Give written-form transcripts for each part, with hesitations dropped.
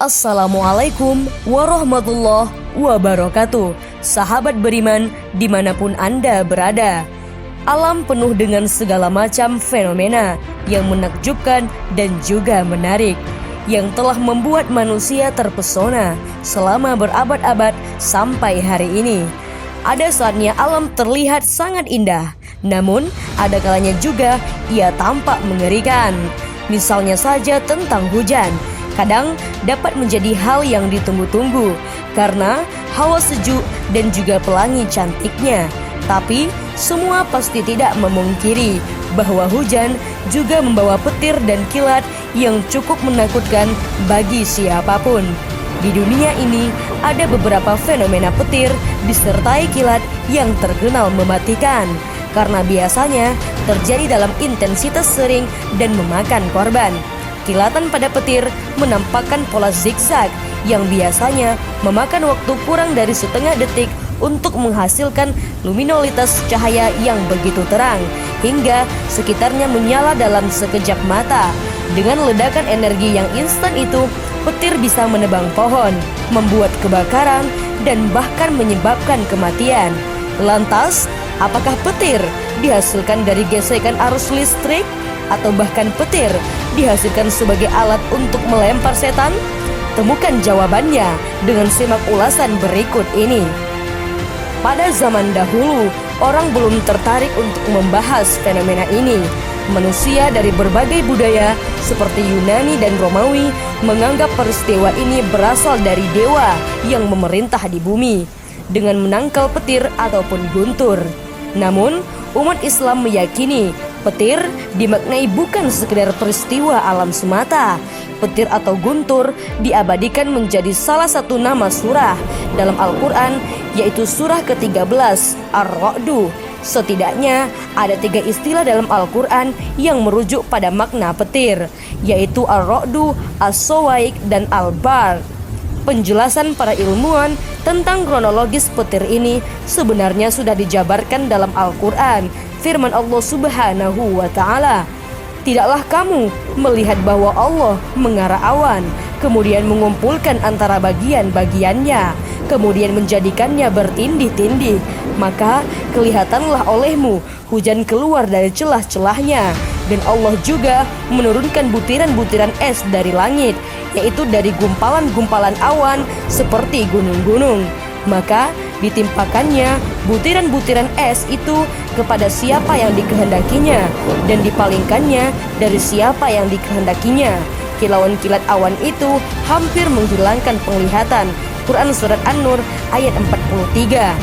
Assalamualaikum warahmatullahi wabarakatuh. Sahabat beriman dimanapun Anda berada, alam penuh dengan segala macam fenomena yang menakjubkan dan juga menarik, yang telah membuat manusia terpesona selama berabad-abad sampai hari ini. Ada saatnya alam terlihat sangat indah, namun ada kalanya juga ia tampak mengerikan. Misalnya saja tentang hujan, kadang dapat menjadi hal yang ditunggu-tunggu karena hawa sejuk dan juga pelangi cantiknya. Tapi semua pasti tidak memungkiri bahwa hujan juga membawa petir dan kilat yang cukup menakutkan bagi siapapun. Di dunia ini ada beberapa fenomena petir disertai kilat yang terkenal mematikan, karena biasanya terjadi dalam intensitas sering dan memakan korban. Kilatan pada petir menampakkan pola zigzag yang biasanya memakan waktu kurang dari setengah detik untuk menghasilkan luminolitas cahaya yang begitu terang, hingga sekitarnya menyala dalam sekejap mata. Dengan ledakan energi yang instan itu, petir bisa menebang pohon, membuat kebakaran, dan bahkan menyebabkan kematian. Lantas, apakah petir dihasilkan dari gesekan arus listrik? Atau bahkan petir dihasilkan sebagai alat untuk melempar setan? Temukan jawabannya dengan simak ulasan berikut ini. Pada zaman dahulu, orang belum tertarik untuk membahas fenomena ini. Manusia dari berbagai budaya seperti Yunani dan Romawi menganggap peristiwa ini berasal dari dewa yang memerintah di bumi dengan menangkal petir ataupun guntur. Namun, umat Islam meyakini petir dimaknai bukan sekedar peristiwa alam semata. Petir atau guntur diabadikan menjadi salah satu nama surah dalam Al-Quran, yaitu surah ke-13 Ar-Ra'du. Setidaknya ada 3 istilah dalam Al-Quran yang merujuk pada makna petir, yaitu Ar-Ra'du, As-Sawaik, dan Al-Barq. Penjelasan para ilmuwan tentang kronologis petir ini sebenarnya sudah dijabarkan dalam Al-Quran. Firman Allah Subhanahu wa ta'ala, "Tidaklah kamu melihat bahwa Allah mengarah awan, kemudian mengumpulkan antara bagian-bagiannya, kemudian menjadikannya bertindih-tindih, maka kelihatanlah olehmu hujan keluar dari celah-celahnya, dan Allah juga menurunkan butiran-butiran es dari langit, yaitu dari gumpalan-gumpalan awan seperti gunung-gunung. Maka ditimpakannya butiran-butiran es itu kepada siapa yang dikehendakinya, dan dipalingkannya dari siapa yang dikehendakinya. Kilauan kilat awan itu hampir menghilangkan penglihatan." Quran Surat An-Nur ayat 43.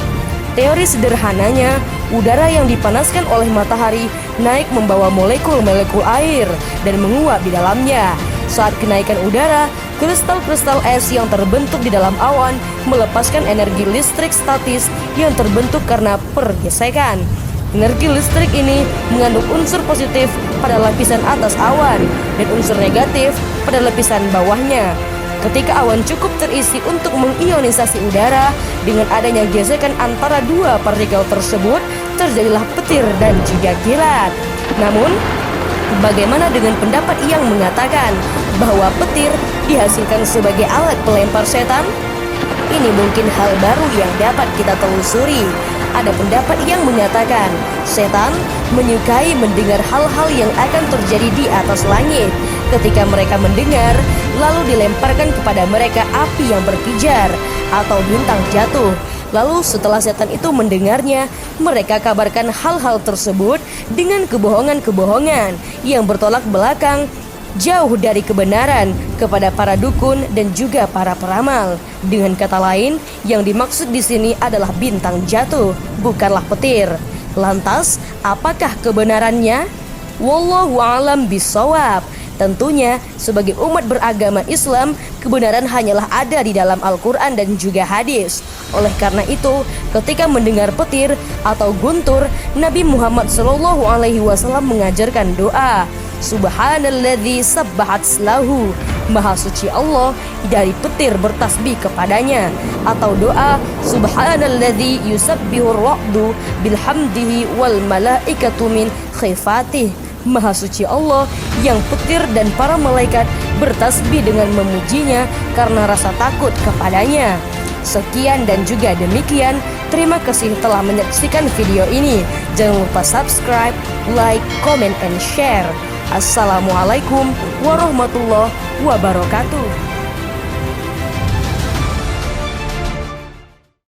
Teori sederhananya, udara yang dipanaskan oleh matahari naik membawa molekul-molekul air dan menguap di dalamnya. Saat kenaikan udara, kristal-kristal es yang terbentuk di dalam awan melepaskan energi listrik statis yang terbentuk karena pergesekan. Energi listrik ini mengandung unsur positif pada lapisan atas awan dan unsur negatif pada lapisan bawahnya. Ketika awan cukup terisi untuk mengionisasi udara, dengan adanya gesekan antara 2 partikel tersebut, terjadilah petir dan juga kilat. Namun, bagaimana dengan pendapat yang mengatakan bahwa petir dihasilkan sebagai alat pelempar setan? Ini mungkin hal baru yang dapat kita telusuri. Ada pendapat yang menyatakan setan menyukai mendengar hal-hal yang akan terjadi di atas langit. Ketika mereka mendengar, lalu dilemparkan kepada mereka api yang berkijar atau bintang jatuh. Lalu setelah setan itu mendengarnya, mereka kabarkan hal-hal tersebut dengan kebohongan-kebohongan yang bertolak belakang, jauh dari kebenaran, kepada para dukun dan juga para peramal. Dengan kata lain, yang dimaksud di sini adalah bintang jatuh, bukanlah petir. Lantas, apakah kebenarannya? Wallahu a'lam bishawab. Tentunya, sebagai umat beragama Islam, kebenaran hanyalah ada di dalam Al-Quran dan juga hadis. Oleh karena itu, ketika mendengar petir atau guntur, Nabi Muhammad SAW mengajarkan doa, "Subhanalladzi sabbahat lahu." Maha suci Allah dari petir bertasbih kepadanya, atau doa, "Subhanalladzi yusabbihur ra'du bilhamdihi wal malaikatu min khifatih." Maha suci Allah yang petir dan para malaikat bertasbih dengan memujinya karena rasa takut kepadanya. Sekian dan juga demikian. Terima kasih telah menyaksikan video ini. Jangan lupa subscribe, like, comment, and share. Assalamualaikum warahmatullahi wabarakatuh.